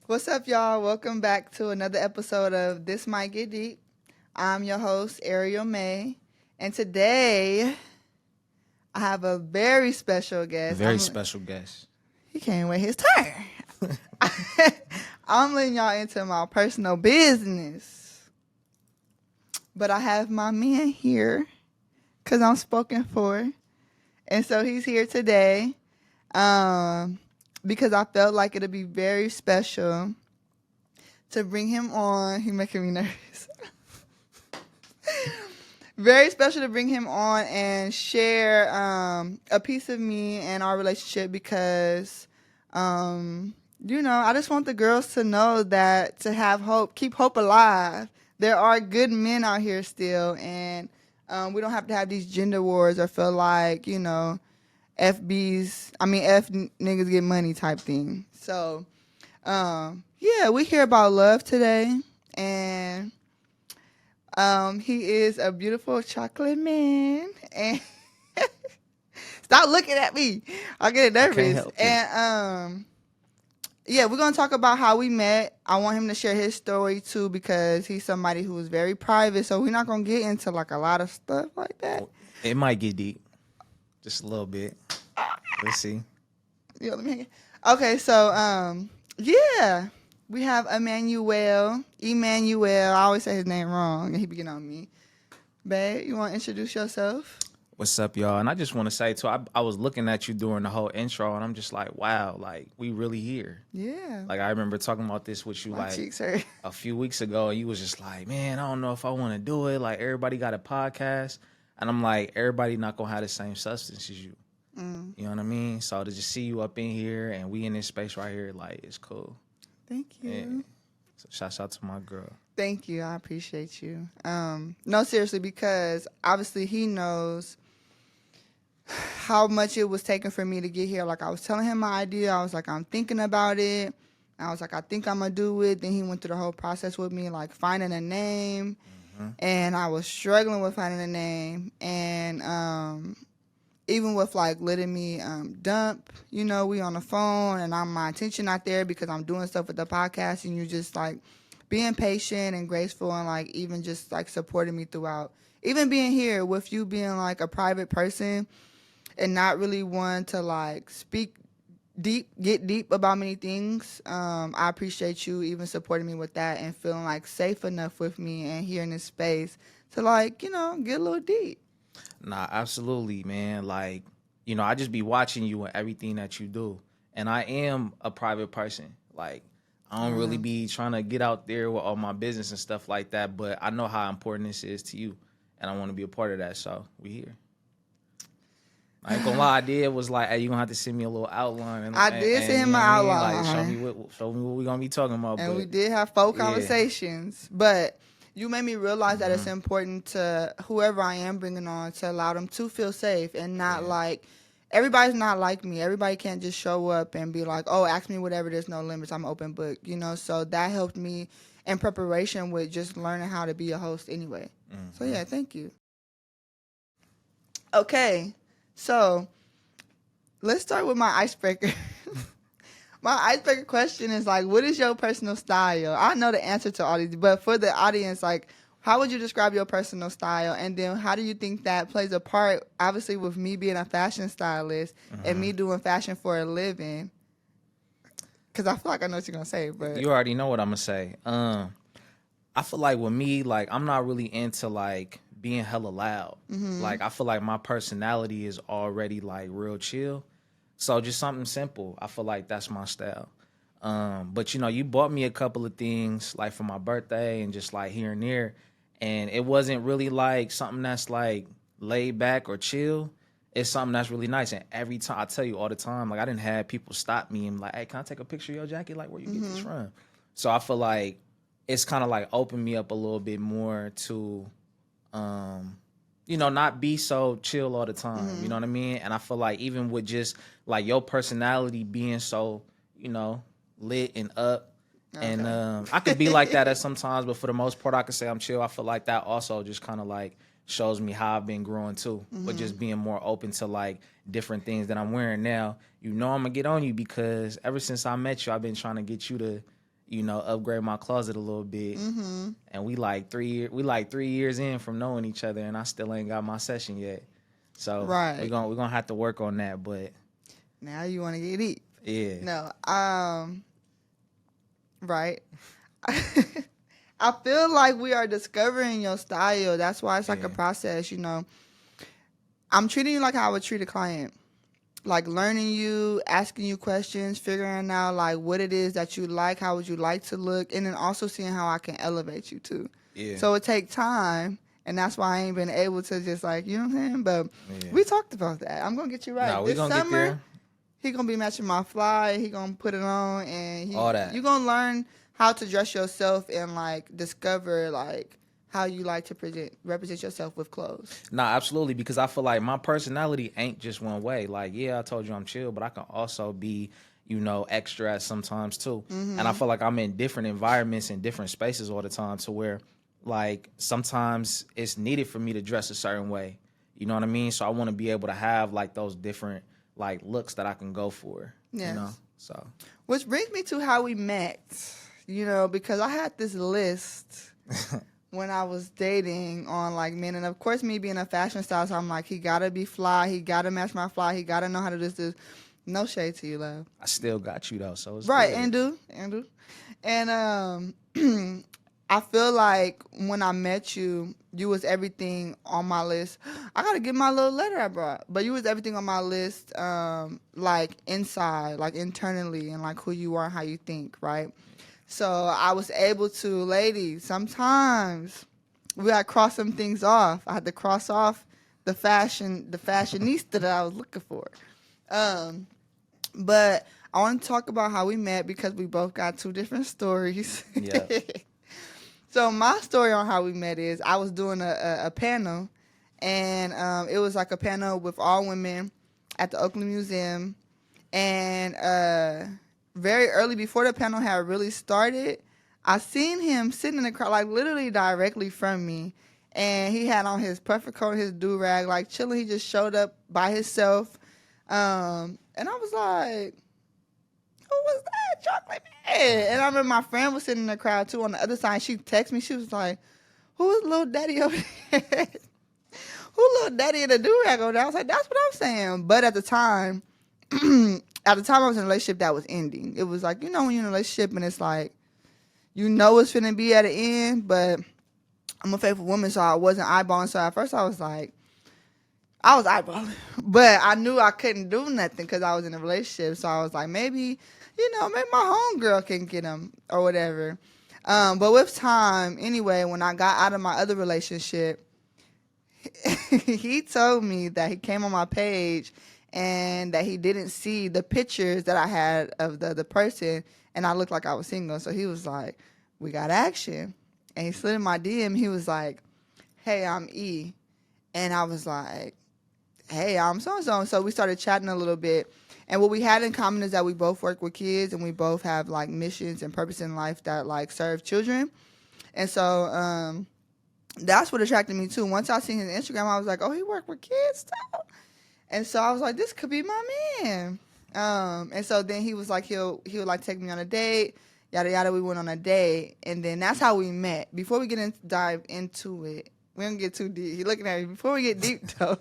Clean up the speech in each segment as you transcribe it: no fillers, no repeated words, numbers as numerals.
What's up, y'all? Welcome back to another episode of This Might Get Deep. I'm your host, Ariel May, and today I have a very special guest. Very special guest. He can't wait his turn. I'm letting y'all into my personal business, but I have my man here because I'm spoken for, and so he's here today. Because I felt like it'd be very special to bring him on. He's making me nervous. Very special to bring him on and share a piece of me and our relationship because, I just want the girls to know that to have hope, keep hope alive. There are good men out here still, and we don't have to have these gender wars or feel like, F niggas get money type thing. So, we hear about love today, and he is a beautiful chocolate man. And stop looking at me, I get nervous. I can't help it. And we're gonna talk about how we met. I want him to share his story too because he's somebody who is very private. So we're not gonna get into like a lot of stuff like that. It might get deep, just a little bit. Let's see. Yeah, let me hang it. Okay, so we have Emmanuel. I always say his name wrong, and he be getting on me. Babe, you want to introduce yourself? What's up, y'all? And I just want to say too, I was looking at you during the whole intro, and I'm just like, wow, like we really here. Yeah. Like I remember talking about this with you My like cheeks hurt. a few weeks ago, and you was just like, man, I don't know if I want to do it. Like everybody got a podcast, and I'm like, everybody not gonna have the same substance as you. You know what I mean? So to just see you up in here and we in this space right here, like it's cool. Thank you. Yeah. So shouts out to my girl. Thank you. I appreciate you. No, seriously, because obviously he knows how much it was taking for me to get here. Like I was telling him my idea. I was like, I'm thinking about it. I was like, I think I'm gonna do it. Then he went through the whole process with me, like finding a name. And I was struggling with finding a name. And even with like letting me dump, we on the phone and my attention not there because I'm doing stuff with the podcast, and you just like being patient and graceful and like even just like supporting me throughout, even being here with you being like a private person and not really wanting to like get deep about many things. I appreciate you even supporting me with that and feeling like safe enough with me and here in this space to like, get a little deep. Nah, absolutely, man. Like, I just be watching you and everything that you do. And I am a private person. Like, I don't really be trying to get out there with all my business and stuff like that. But I know how important this is to you. And I want to be a part of that. So, we here. I ain't gonna lie, I did was like, hey, you gonna have to send me a little outline. And, I did send him an outline. Like, show me what we gonna be talking about. And we did have full conversations. But you made me realize that it's important to whoever I am bringing on to allow them to feel safe and not like, everybody's not like me. Everybody can't just show up and be like, oh, ask me whatever, there's no limits, I'm an open book, So that helped me in preparation with just learning how to be a host anyway. So yeah, thank you. Okay, so let's start with my icebreaker. My icebreaker question is like, what is your personal style? I know the answer to all these, but for the audience, like, how would you describe your personal style? And then how do you think that plays a part, obviously, with me being a fashion stylist and me doing fashion for a living? Because I feel like I know what you're going to say, but... You already know what I'm going to say. I feel like with me, like, I'm not really into, like, being hella loud. Like, I feel like my personality is already, like, real chill. So just something simple. I feel like that's my style. But, you bought me a couple of things, like, for my birthday and just, like, here and there. And it wasn't really, like, something that's, like, laid back or chill. It's something that's really nice. And every time, I tell you all the time, like, I didn't have people stop me and like, hey, can I take a picture of your jacket? Like, where you get this from? So I feel like it's kind of, like, opened me up a little bit more to, not be so chill all the time. You know what I mean? And I feel like even with just like your personality being so, lit and up. Okay. And I could be like that at sometimes, but for the most part, I could say I'm chill. I feel like that also just kind of like shows me how I've been growing too, but just being more open to like different things that I'm wearing now. I'm gonna get on you because ever since I met you, I've been trying to get you to upgrade my closet a little bit. And we like 3 years in from knowing each other, and I still ain't got my session yet. So Right. we're gonna have to work on that. But now you want to get deep. yeah. No. Right. I feel like we are discovering your style. That's why it's like a process, I'm treating you like how I would treat a client. Like learning you, asking you questions, figuring out like what it is that you like, how would you like to look, and then also seeing how I can elevate you too. Yeah. So it takes time, and that's why I ain't been able to just like, you know what I'm saying? But we talked about that. I'm gonna get you right. No, this gonna summer, get there. He gonna be matching my fly. He gonna put it on, and all that. You gonna learn how to dress yourself and like discover like how you like to represent yourself with clothes. Nah, absolutely, because I feel like my personality ain't just one way. Like, yeah, I told you I'm chill, but I can also be, extra at sometimes too. And I feel like I'm in different environments and different spaces all the time to where, like, sometimes it's needed for me to dress a certain way. You know what I mean? So I want to be able to have, like, those different, like, looks that I can go for. Yes. So. Which brings me to how we met, because I had this list when I was dating on like men, and of course me being a fashion stylist, I'm like, he gotta be fly, he gotta match my fly, he gotta know how to do this. No shade to you, love. I still got you though, so it's right, good. and I feel like when I met you, you was everything on my list. I gotta get my little letter I brought, but you was everything on my list, like inside, like internally, and like who you are and how you think, right? So I was able to, ladies, sometimes we got to cross some things off. I had to cross off the fashionista that I was looking for. But I want to talk about how we met because we both got two different stories. Yeah. So my story on how we met is I was doing a panel, and it was like a panel with all women at the Oakland Museum, and very early before the panel had really started, I seen him sitting in the crowd, like literally directly from me. And he had on his puffer coat, his do-rag, like chilling. He just showed up by himself. And I was like, who was that? Chocolate Man. And I remember my friend was sitting in the crowd too on the other side. She texted me. She was like, who is Little Daddy over there? Who Little Daddy in the do-rag over there? I was like, that's what I'm saying. But at the time, I was in a relationship that was ending. It was like, when you're in a relationship and it's like, it's finna be at the end, but I'm a faithful woman, so I wasn't eyeballing. So at first I was eyeballing. But I knew I couldn't do nothing because I was in a relationship. So I was like, maybe my homegirl can get him or whatever. But with time, anyway, when I got out of my other relationship, he told me that he came on my page and that he didn't see the pictures that I had of the other person, and I looked like I was single. So he was like, we got action. And he slid in my DM. He was like, hey, I'm E. And I was like, hey, I'm so-and-so. So we started chatting a little bit. And what we had in common is that we both work with kids, and we both have, like, missions and purpose in life that, like, serve children. And so that's what attracted me, too. Once I seen his Instagram, I was like, oh, he work with kids, too? And so I was like, this could be my man. And so then he was like, he would like take me on a date, yada, yada. We went on a date. And then that's how we met. Before we dive into it, we don't get too deep. He looking at me. Before we get deep, though,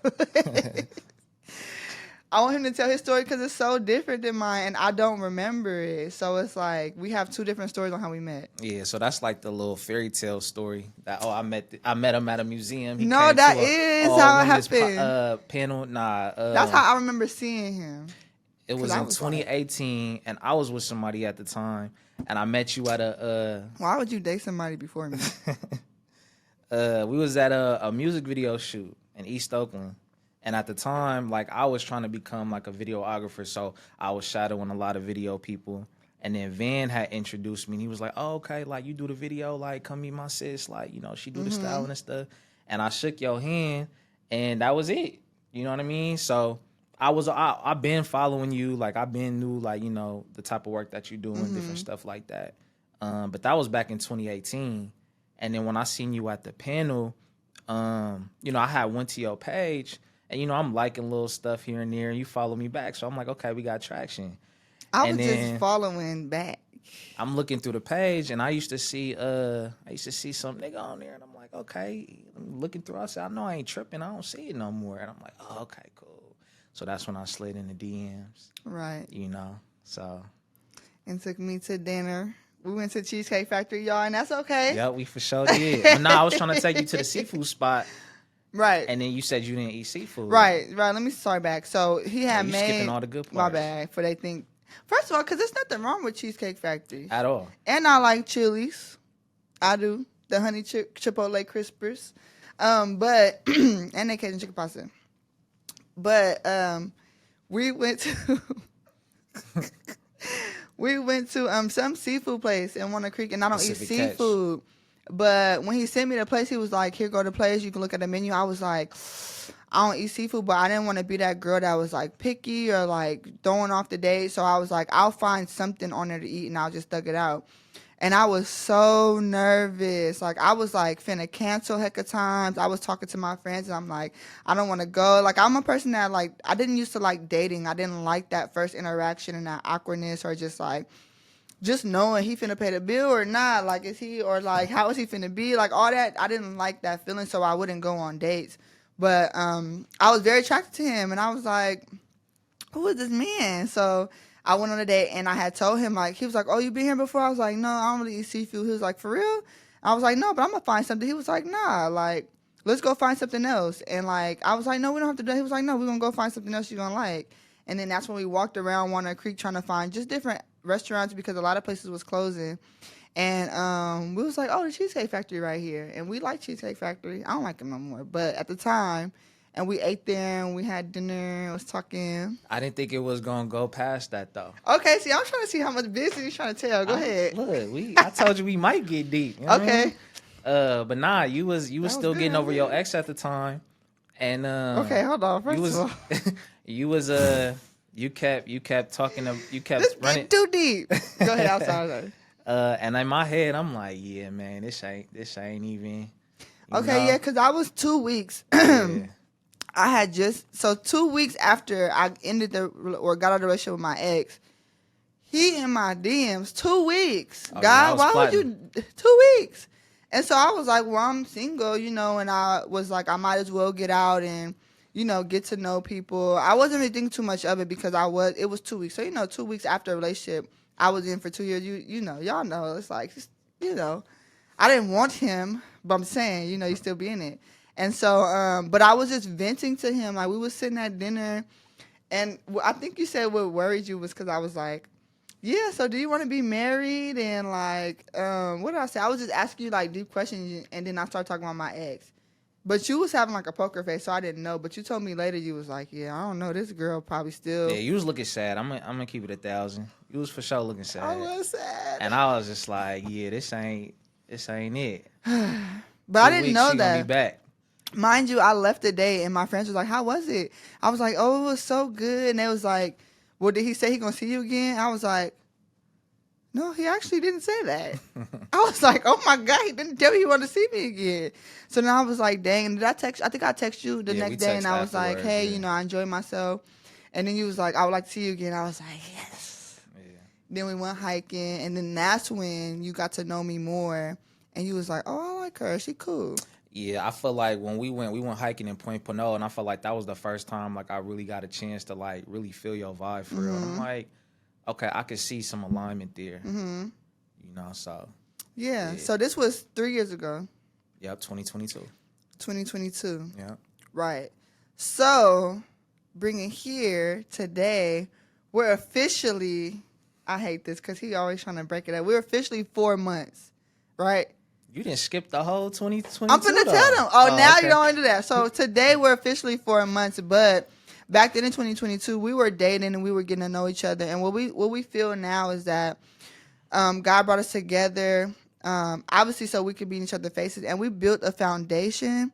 I want him to tell his story because it's so different than mine, and I don't remember it. So it's like we have two different stories on how we met. Yeah, so that's like the little fairy tale story that I met him at a museum. No, that is how it happened. Panel, that's how I remember seeing him. It was in 2018, and I was with somebody at the time, and I met you at a. Why would you date somebody before me? We was at a music video shoot in East Oakland. And at the time, like, I was trying to become, like, a videographer, so I was shadowing a lot of video people. And then Van had introduced me, and he was like, oh, okay, like, you do the video, like, come meet my sis, like, she do the styling and stuff. And I shook your hand, and that was it. You know what I mean? So I've been following you, like, I've been knew, like, the type of work that you do and different stuff like that. But that was back in 2018. And then when I seen you at the panel, I had went to your page, and, I'm liking little stuff here and there, and you follow me back. So I'm like, okay, we got traction. I was just following back. I'm looking through the page, and I used to see some nigga on there, and I'm like, okay. I'm looking through. I said, I know I ain't tripping. I don't see it no more. And I'm like, oh, okay, cool. So that's when I slid in the DMs. Right. You know, so. And took me to dinner. We went to Cheesecake Factory, y'all, and that's okay. Yeah, we for sure did. But I was trying to take you to the seafood spot. Right. And then you said you didn't eat seafood. Right. Let me start back. So he had you made. Skipping all the good parts. My bad. For they think. First of all, because there's nothing wrong with Cheesecake Factory. At all. And I like Chili's. I do. The honey chipotle crispers. But, and the Cajun chicken pasta. But, we went to, some seafood place in Walnut Creek, and I don't Pacific eat seafood. But when he sent me the place, he was like, here go the place. You can look at the menu. I was like, I don't eat seafood, but I didn't want to be that girl that was like picky or like throwing off the date. So I was like, I'll find something on there to eat and I'll just thug it out. And I was so nervous. Like, I was like finna cancel heck of times. I was talking to my friends and I'm like, I don't want to go. Like, I'm a person that like, I didn't used to like dating. I didn't like that first interaction and that awkwardness or just like, just knowing he finna pay the bill or not. Like, is he, or like, how is he finna be? Like, all that, I didn't like that feeling, so I wouldn't go on dates. But I was very attracted to him, and I was like, who is this man? So I went on a date, and I had told him, like, he was like, oh, you been here before? I was like, no, I don't really eat seafood. He was like, for real? I was like, no, but I'm gonna find something. He was like, nah, like, let's go find something else. And like, I was like, no, we don't have to do that. He was like, no, we're gonna go find something else you're gonna like. And then that's when we walked around Walnut Creek trying to find just different restaurants because a lot of places was closing. And we was like, oh, the Cheesecake Factory right here. And we like Cheesecake Factory. I don't like them no more. But at the time, and we ate there and we had dinner, was talking. I didn't think it was going to go past that, though. Okay, see, I'm trying to see how much business you're trying to tell. Go ahead. Look, I told you we might get deep. You know Okay. But nah, you was still getting over your ex at the time. And okay, hold on. First of all. you kept talking you kept this running too deep. Go ahead, I'm sorry. And in my head I'm like, yeah, man, this ain't even. Okay, yeah, because I was 2 weeks. Yeah. I had so 2 weeks after I ended or got out of the relationship with my ex, he in my DMs 2 weeks. Oh, God, yeah, why plotting. would you 2 weeks? And so I was like, well, I'm single, and I was like, I might as well get out and, get to know people. I wasn't really thinking too much of it because it was 2 weeks. So, 2 weeks after a relationship, I was in for 2 years. Y'all know, it's like, I didn't want him, but I'm saying, you still be in it. And so, but I was just venting to him. Like, we was sitting at dinner, and I think you said what worried you was because I was like, yeah, so do you want to be married? And, like, what did I say? I was just asking you, like, deep questions, and then I started talking about my ex. But you was having, like, a poker face, so I didn't know. But you told me later you was like, yeah, I don't know. This girl probably still. Yeah, you was looking sad. I'm gonna keep it 1,000. You was for sure looking sad. I was sad. And I was just like, yeah, this ain't it. But I didn't know she that. Gonna be back. Mind you, I left the day, and my friends was like, how was it? I was like, oh, it was so good. And they was like, well, did he say he going to see you again? I was like, no, he actually didn't say that. I was like, oh, my God, he didn't tell me he wanted to see me again. So then I was like, dang. And I think I texted you the next day, and I was like, hey, yeah. I enjoyed myself. And then you was like, I would like to see you again. I was like, yes. Yeah. Then we went hiking, and then that's when you got to know me more. And you was like, oh, I like her. She cool. Yeah, I feel like when we went hiking in Point Pinot, and I felt like that was the first time like I really got a chance to like really feel your vibe for real. And I'm like, okay, I could see some alignment there. Mm-hmm. So. Yeah. So this was 3 years ago. Yep, 2022. 2022. Yeah. Right. So, bringing here today, we're officially, I hate this because he always trying to break it up. We're officially 4 months, right? You didn't skip the whole 2022. I'm finna tell them. Oh, now okay. You don't want to do that. So today we're officially 4 months, but back then in 2022 we were dating and we were getting to know each other. And what we feel now is that God brought us together, obviously so we could be in each other's faces, and we built a foundation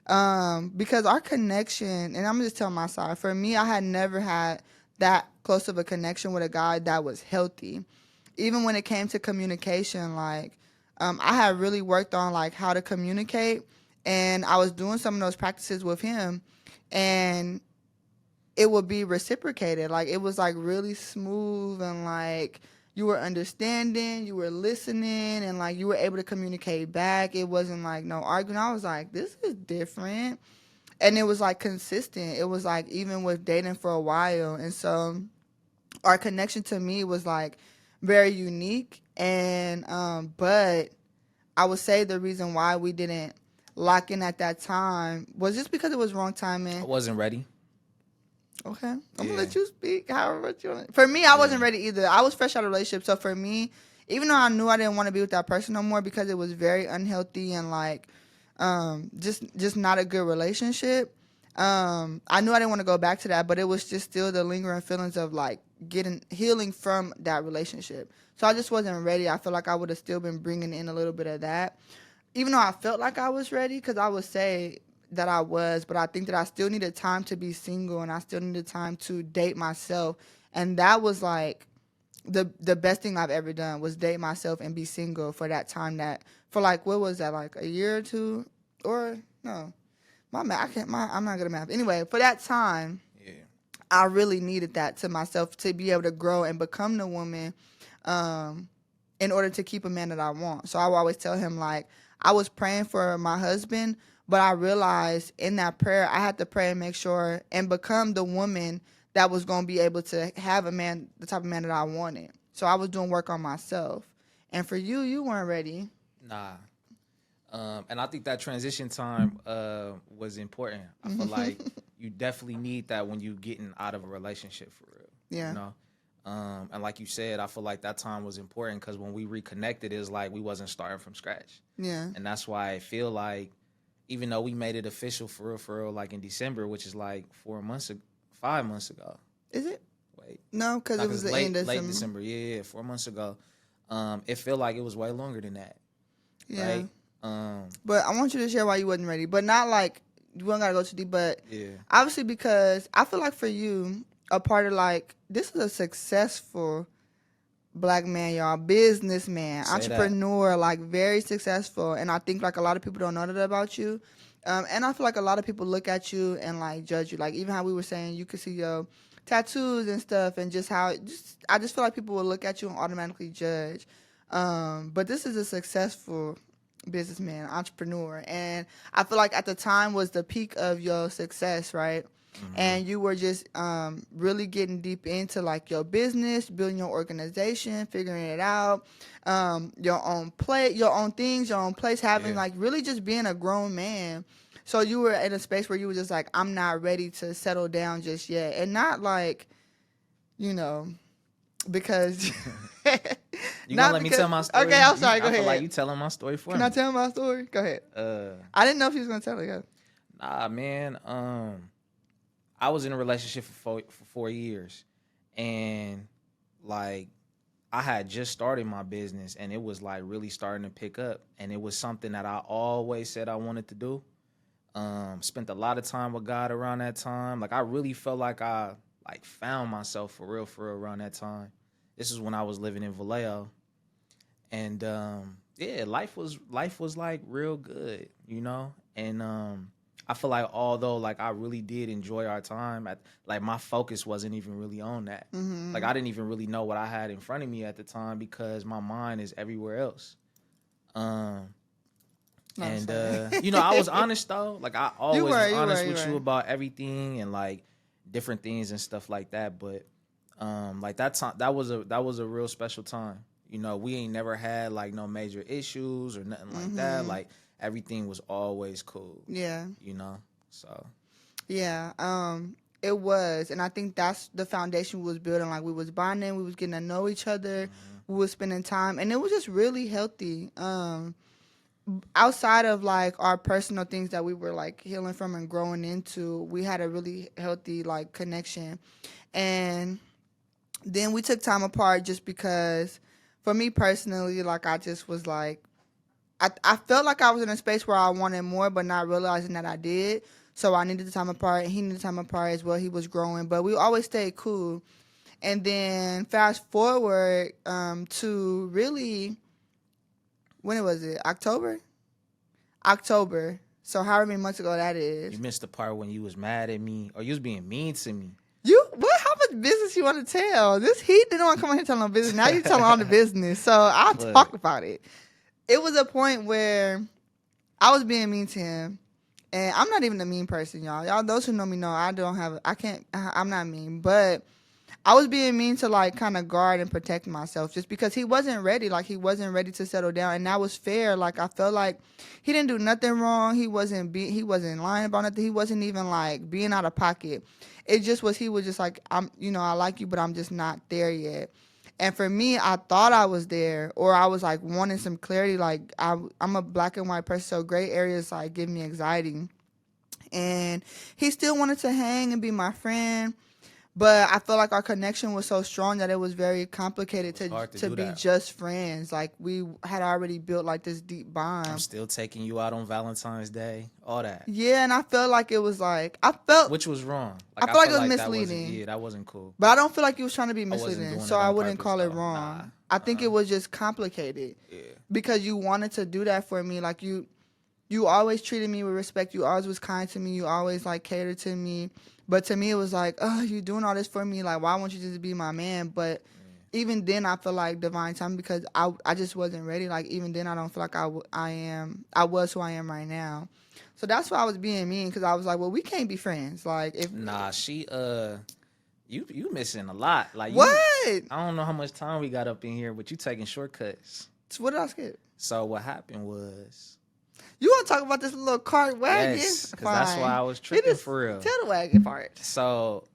because our connection. And I'm just telling my side. For me, I had never had that close of a connection with a guy that was healthy, even when it came to communication. Like. I had really worked on like how to communicate, and I was doing some of those practices with him, and it would be reciprocated. Like it was like really smooth and like you were understanding, you were listening, and like you were able to communicate back. It wasn't like no arguing. I was like, this is different. And it was like consistent. It was like even with dating for a while. And so our connection to me was like very unique. And but I would say the reason why we didn't lock in at that time was just because it was wrong timing. I wasn't ready. Okay. I'm going to let you speak however you want. For me, I wasn't ready either. I was fresh out of a relationship. So for me, even though I knew I didn't want to be with that person no more because it was very unhealthy and like just not a good relationship, I knew I didn't want to go back to that, but it was just still the lingering feelings of like healing from that relationship. So I just wasn't ready. I feel like I would have still been bringing in a little bit of that. Even though I felt like I was ready, because I would say that I was, but I think that I still needed time to be single and I still needed time to date myself. And that was like the best thing I've ever done was date myself and be single for that time for like, what was that, like a year or two? Or no, I'm not good at math. Anyway, for that time, I really needed that to myself to be able to grow and become the woman in order to keep a man that I want. So I would always tell him like, I was praying for my husband, but I realized in that prayer, I had to pray and make sure and become the woman that was going to be able to have a man, the type of man that I wanted. So I was doing work on myself. And for you, you weren't ready. Nah. And I think that transition time was important. I feel like you definitely need that when you getting out of a relationship for real. Yeah. You know? And like you said, I feel like that time was important because when we reconnected, it's like we wasn't starting from scratch. Yeah. And that's why I feel like even though we made it official for real, like in December, which is like 5 months ago. Is it? Wait. No, because it was the end of late December. Yeah, 4 months ago. It felt like it was way longer than that. Yeah. Right? But I want you to share why you wasn't ready. But not like, you don't got to go too deep, but Yeah. obviously because I feel like for you, a part of like, this is a successful Black man, y'all, businessman, entrepreneur, like very successful. And I think like a lot of people don't know that about you. And I feel like a lot of people look at you and like judge you. Like even how we were saying, you could see your tattoos and stuff and just how, I just feel like people will look at you and automatically judge. But this is a successful businessman, entrepreneur. And I feel like at the time was the peak of your success, right? And you were just really getting deep into like your business, building your organization, figuring it out, your own things, your own place, having like really just being a grown man. So you were in a space where you were just like, I'm not ready to settle down just yet. And not like, because You gonna let me tell my story? Okay, I'm sorry, go ahead. I feel like you telling my story for me. Can I tell my story? Go ahead. I didn't know if you was gonna tell it yet. Nah, man. I was in a relationship for 4 years, and like I had just started my business, and it was like really starting to pick up, and it was something that I always said I wanted to do. Spent a lot of time with God around that time. Like I really felt like I like found myself for real around that time. This is when I was living in Vallejo, and life was like real good, and I feel like although like I really did enjoy our time, like my focus wasn't even really on that. Like I didn't even really know what I had in front of me at the time because my mind is everywhere else. I was honest though. Like I always was honest with you about everything and like different things and stuff like that. But like that time, that was a real special time. We ain't never had like no major issues or nothing like that. Like everything was always cool. Yeah. So. Yeah. It was. And I think that's the foundation we was building. Like we was bonding, we was getting to know each other, we was spending time, and it was just really healthy. Outside of like our personal things that we were like healing from and growing into, we had a really healthy like connection. And then we took time apart just because for me personally, like I just was like, I felt like I was in a space where I wanted more, but not realizing that I did. So I needed the time apart, and he needed time apart as well. He was growing, but we always stayed cool. And then fast forward to really, when was it? October. So however many months ago that is. You missed the part when you was mad at me or you was being mean to me. What? How business you want to tell? He didn't want to come on here telling no business. Now you telling all the business. So I'll talk about it. It was a point where I was being mean to him. And I'm not even a mean person, y'all. Y'all, those who know me know I'm not mean. But I was being mean to like kind of guard and protect myself just because he wasn't ready. Like he wasn't ready to settle down, and that was fair. Like I felt like he didn't do nothing wrong. He wasn't lying about nothing. He wasn't even like being out of pocket. It just was, he was just like, I like you, but I'm just not there yet. And for me, I thought I was there, or I was like wanting some clarity. Like I'm a black and white person, so gray areas like give me anxiety. And he still wanted to hang and be my friend. But I felt like our connection was so strong that it was very complicated to be just friends. Like we had already built like this deep bond. I'm still taking you out on Valentine's Day, all that. Yeah, and I felt like it was like which was wrong. Like, I felt like it was misleading. That wasn't cool. But I don't feel like he was trying to be misleading, so I wouldn't call it wrong. Nah. I think it was just complicated. Yeah. Because you wanted to do that for me, like you always treated me with respect. You always was kind to me. You always like catered to me. But to me, it was like, oh, you doing all this for me. Like, why won't you just be my man? But even then, I feel like divine time because I just wasn't ready. Like, even then, I don't feel like I was who I am right now. So that's why I was being mean because I was like, well, we can't be friends. Like, if you missing a lot. Like, what? I don't know how much time we got up in here, but you taking shortcuts. So what did I skip? So what happened was. You want to talk about this little cart wagon? Yes, because that's why I was tripping for real. Tell the wagon part. So,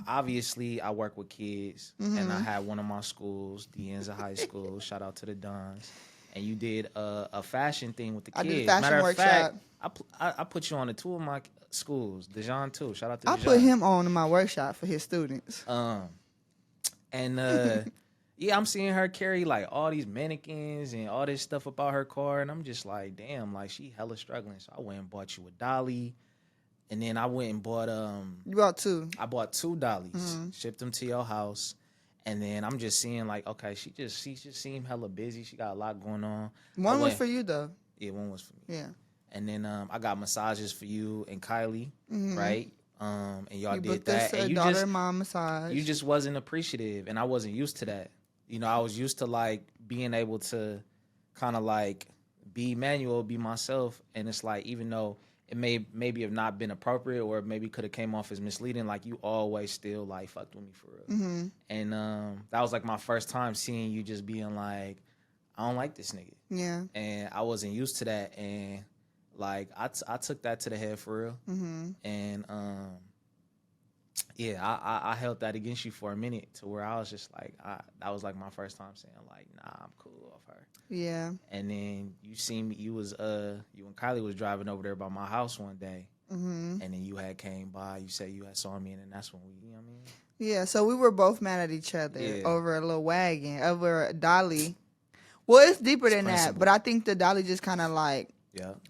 obviously I work with kids, and I had one of my schools, the Enza High School. Shout out to the Dons. And you did a fashion thing with the kids. I did a fashion Matter workshop. Of fact, I put you on 2 of my schools, Dijon too. Shout out to Dijon. I put him on in my workshop for his students. Yeah, I'm seeing her carry like all these mannequins and all this stuff about her car, and I'm just like, damn, like she hella struggling. So I went and bought you a dolly, and then I went and bought You bought 2. I bought 2 dollies, shipped them to your house, and then I'm just seeing like, okay, she just seemed hella busy. She got a lot going on. One was for you though. Yeah, one was for me. Yeah. And then I got massages for you and Kylie, right? And y'all did that. And mom massage. You just wasn't appreciative, and I wasn't used to that. I was used to like being able to kind of like be Emmanuel, be myself, and it's like even though it maybe have not been appropriate or maybe could have came off as misleading, like you always still like fucked with me for real. And that was like my first time seeing you just being like, I don't like this nigga. Yeah. And I wasn't used to that, and like I took that to the head for real. And yeah, I held that against you for a minute to where I was just like, that was like my first time saying like, nah, I'm cool off her. Yeah. And then you seen me, you and Kylie was driving over there by my house one day, and then you had came by. You said you had saw me, and then that's when we, you know what I mean? Yeah. So we were both mad at each other over a little wagon, over a dolly. Well, it's deeper than that, but I think the dolly just kind of like,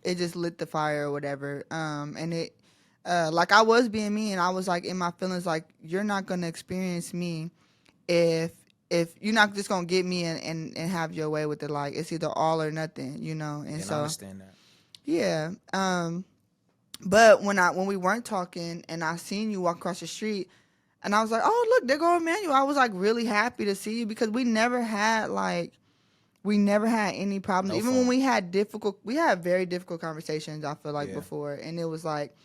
it just lit the fire or whatever. And it. Like I was being mean, I was like in my feelings, like you're not gonna experience me if you're not just gonna get me and have your way with it. Like it's either all or nothing, And so I understand that. Yeah. But when we weren't talking and I seen you walk across the street, and I was like, oh look, there go Emmanuel. I was like really happy to see you because we never had any problems. Even when we had very difficult conversations. I feel like before, and it was like.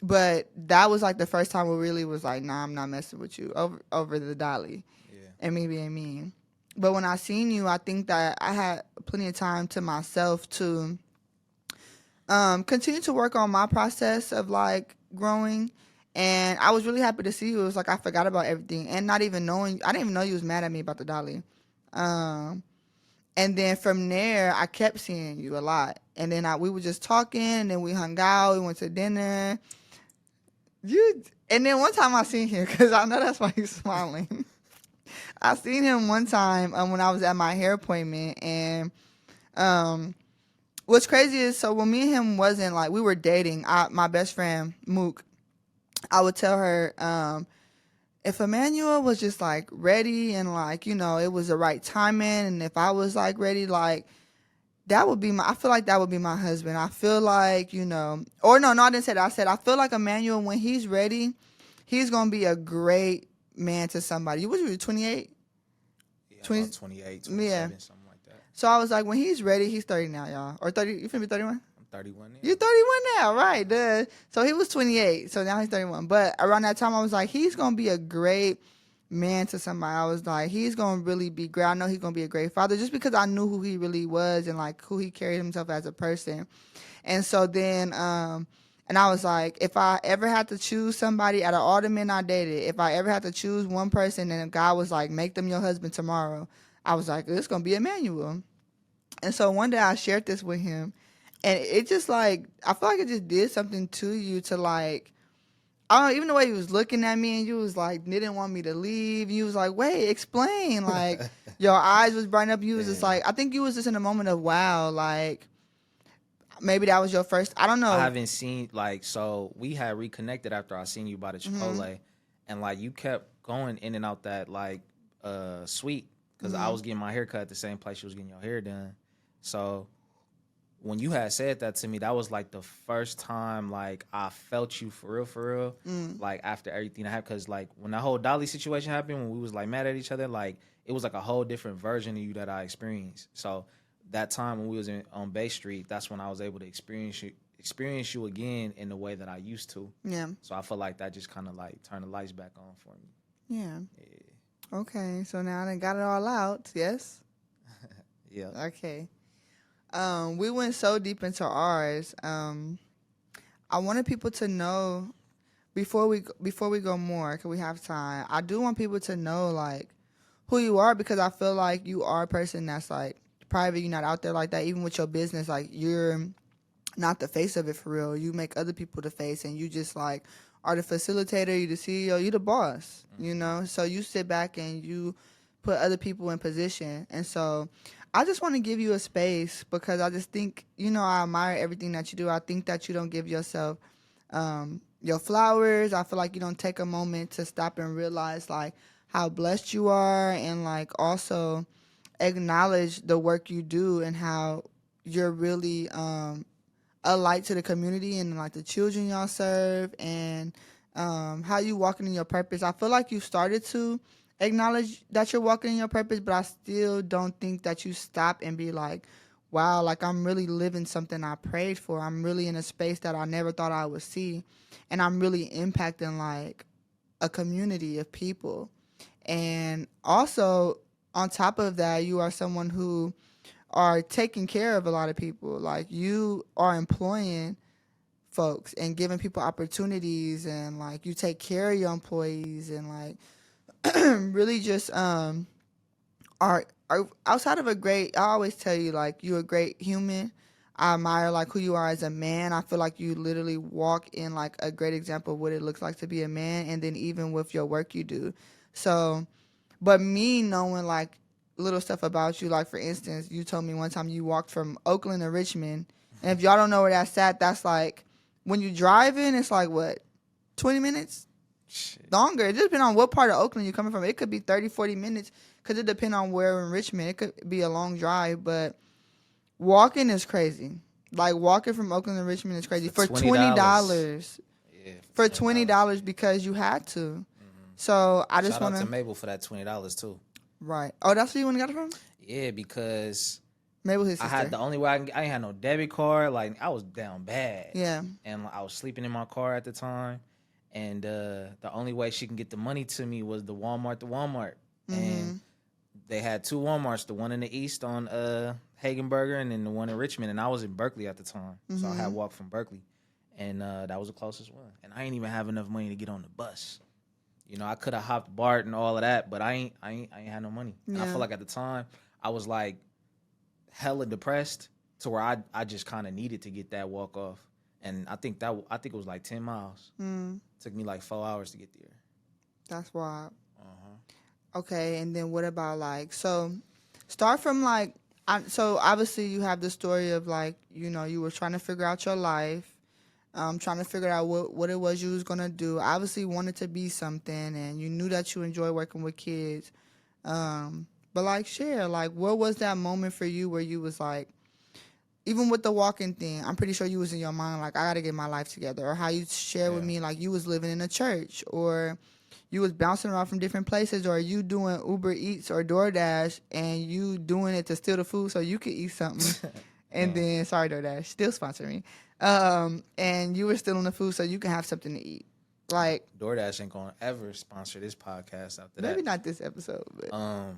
But that was like the first time we really was like, nah, I'm not messing with you over the dolly and me being mean. But when I seen you, I think that I had plenty of time to myself to continue to work on my process of like growing. And I was really happy to see you. It was like I forgot about everything and not even knowing. I didn't even know you was mad at me about the dolly. And then from there, I kept seeing you a lot. And then we were just talking, and then we hung out. We went to dinner. And then one time I seen him, because I know that's why he's smiling. I seen him one time when I was at my hair appointment. And what's crazy is, so when me and him wasn't like, we were dating, my best friend, Mook, I would tell her, if Emmanuel was just like ready and like, it was the right timing, and if I was like ready, like that would be I feel like that would be my husband. I feel like, or no, I didn't say that. I said, I feel like Emmanuel, when he's ready, he's gonna be a great man to somebody. You was 28? Yeah, 20, about 28, yeah. 27, something like that. So I was like, when he's ready, he's 30 now, y'all. Or 30, you finna be 31? I'm 31 now. You're 31 now, right? Duh. So he was 28, so now he's 31. But around that time, I was like, he's gonna be a great man to somebody. I was like, he's gonna really be great. I know he's gonna be a great father, just because I knew who he really was and like who he carried himself as a person. And so then, and I was like, if I ever had to choose somebody out of all the men I dated, if I ever had to choose one person, and if God was like, make them your husband tomorrow, I was like, it's gonna be Emmanuel. And so one day I shared this with him, and it just like, I feel like it just did something to you to like, I don't know, even the way he was looking at me, and you was like, didn't want me to leave. You was like, wait, explain. Like, your eyes was brighting up. You was just like, I think you was just in a moment of wow, like, maybe that was your first, I don't I know. haven't seen, like, so we had reconnected after I seen you by the Chipotle, and like you kept going in and out that like suite because I was getting my hair cut at the same place you was getting your hair done. So when you had said that to me, that was like the first time like I felt you for real. Like after everything that happened, because like when that whole Dolly situation happened, when we was like mad at each other, like it was like a whole different version of you that I experienced. So that time when we was on Bay Street, that's when I was able to experience you again in the way that I used to. Yeah. So I feel like that just kind of like turned the lights back on for me. Yeah. Yeah. Okay. So now I done got it all out. Yes. Yeah. Okay. We went so deep into ours. I wanted people to know before we go more, because we have time. I do want people to know like who you are, because I feel like you are a person that's like private. You're not out there like that. Even with your business, like you're not the face of it for real. You make other people the face, and you just like are the facilitator. You the CEO. You the boss. You know. So you sit back and you put other people in position. And so I just want to give you a space, because I just think, you know, I admire everything that you do. I think that you don't give yourself your flowers. I feel like you don't take a moment to stop and realize like how blessed you are, and like also acknowledge the work you do and how you're really a light to the community and like the children y'all serve, and how you walking in your purpose. I feel like you started to acknowledge that you're walking in your purpose, but I still don't think that you stop and be like, wow, like I'm really living something I prayed for. I'm really in a space that I never thought I would see, and I'm really impacting like a community of people. And also on top of that, you are someone who are taking care of a lot of people. Like you are employing folks and giving people opportunities, and like you take care of your employees, and like really just are outside of a great, I always tell you like you're a great human. I admire like who you are as a man. I feel like you literally walk in like a great example of what it looks like to be a man, and then even with your work you do. So, but me knowing like little stuff about you, like for instance, you told me one time you walked from Oakland to Richmond, and if y'all don't know where that's at, that's like when you drive in, it's like what, 20 minutes? Shit. Longer. It just depends on what part of Oakland you're coming from. It could be 30, 40 minutes, because it depends on where in Richmond. It could be a long drive, but walking is crazy. Like walking from Oakland to Richmond is crazy for $20. Yeah, For $20. $20 because you had to. So I just Shout out want to Mabel for that $20 too. Right. Oh, that's where you want to get it from? Yeah, because Mabel, his I sister. had the only way I ain't had no debit card. Like I was down bad. Yeah. And like, I was sleeping in my car at the time, and the only way she can get the money to me was the Walmart to Walmart. And they had two Walmarts, the one in the east on Hagenberger, and then the one in Richmond. And I was in Berkeley at the time, so I had walked from Berkeley, and that was the closest one. And I ain't even have enough money to get on the bus. You know, I could have hopped BART and all of that, but I ain't had no money. And I feel like at the time I was like hella depressed to where I just kind of needed to get that walk off. And I think it was like 10 miles. Took me like 4 hours to get there. That's wild. Okay, and then what about like, so start from like, so obviously you have the story of like, you know, you were trying to figure out your life, trying to figure out what it was you was going to do. Obviously wanted to be something, and you knew that you enjoy working with kids. But like share, like what was that moment for you where you was like, even with the walking thing, I'm pretty sure you was in your mind like, I gotta get my life together. Or how you share with Yeah. me like you was living in a church, or you was bouncing around from different places, or you doing Uber Eats or DoorDash and you doing it to steal the food so you could eat something. And Man, then, sorry DoorDash, still sponsor me. And you were stealing the food so you can have something to eat. Like, DoorDash ain't gonna ever sponsor this podcast after maybe that. not this episode, but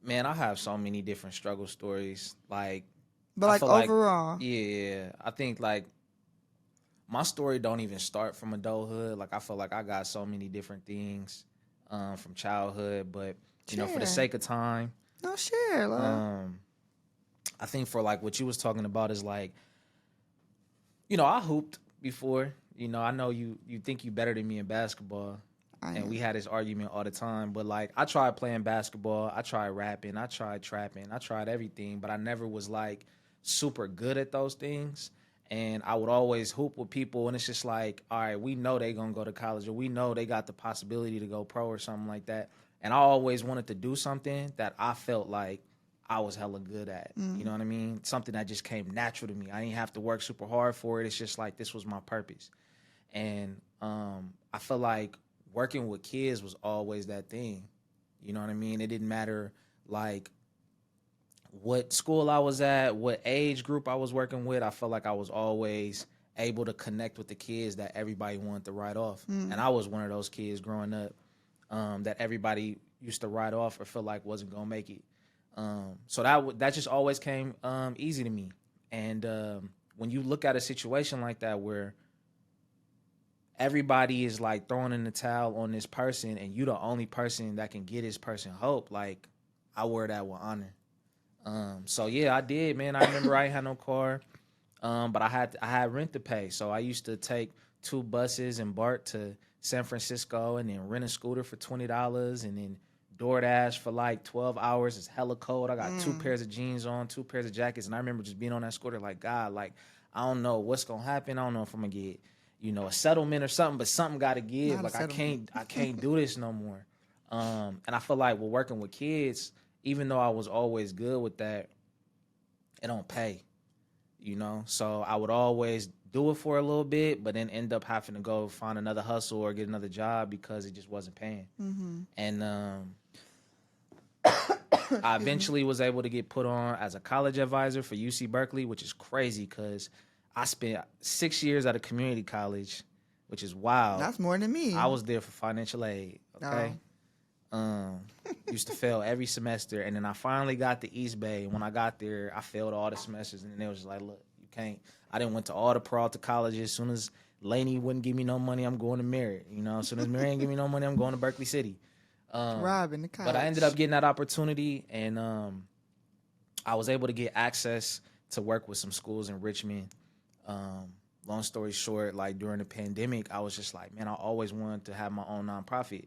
Man, I have so many different struggle stories. Like, but I like feel like, overall, yeah, I think like my story don't even start from adulthood. Like, I feel like I got so many different things from childhood, but for the share. sake of time, No, share, love. I think for like what you was talking about is like, I hooped before. I know you think you better than me in basketball. And we had this argument all the time. But like, I tried playing basketball, I tried rapping, I tried trapping, I tried everything, but I never was like super good at those things. And I would always hoop with people, and it's just like, all right, we know they gonna go to college, or we know they got the possibility to go pro or something like that. And I always wanted to do something that I felt like I was hella good at. You know what I mean? Something that just came natural to me. I didn't have to work super hard for it. It's just like this was my purpose. And I feel like working with kids was always that thing. You know what I mean? It didn't matter like what school I was at, what age group I was working with. I felt like I was always able to connect with the kids that everybody wanted to write off. And I was one of those kids growing up that everybody used to write off or feel like wasn't gonna make it. So that just always came easy to me. And when you look at a situation like that where everybody is like throwing in the towel on this person and you the only person that can get this person hope, like I wear that with honor. So yeah, I did, man. I remember I ain't had no car, but I had rent to pay. So I used to take 2 buses and BART to San Francisco and then rent a scooter for $20 and then DoorDash for like 12 hours. It's hella cold. I got 2 pairs of jeans on, 2 pairs of jackets, and I remember just being on that scooter like, God, like I don't know what's gonna happen. I don't know if I'm gonna get a settlement or something, but something got to give. Not a Like I settlement. can't do this no more. And I feel like we're working with kids, even though I was always good with that, it don't pay, So I would always do it for a little bit, but then end up having to go find another hustle or get another job because it just wasn't paying. And I eventually was able to get put on as a college advisor for UC Berkeley, which is crazy because I spent 6 years at a community college, which is wild. That's more than me. I was there for financial aid. Okay. Oh. Used to fail every semester, and then I finally got to East Bay. And when I got there, I failed all the semesters, and then they was just like, "Look, you can't." I didn't went to all the Peralta colleges. As soon as Laney wouldn't give me no money, I'm going to Merritt. As soon as Merritt didn't give me no money, I'm going to Berkeley City. Robbing the college. But I ended up getting that opportunity, and I was able to get access to work with some schools in Richmond. Long story short, like during the pandemic, I was just like, man, I always wanted to have my own nonprofit.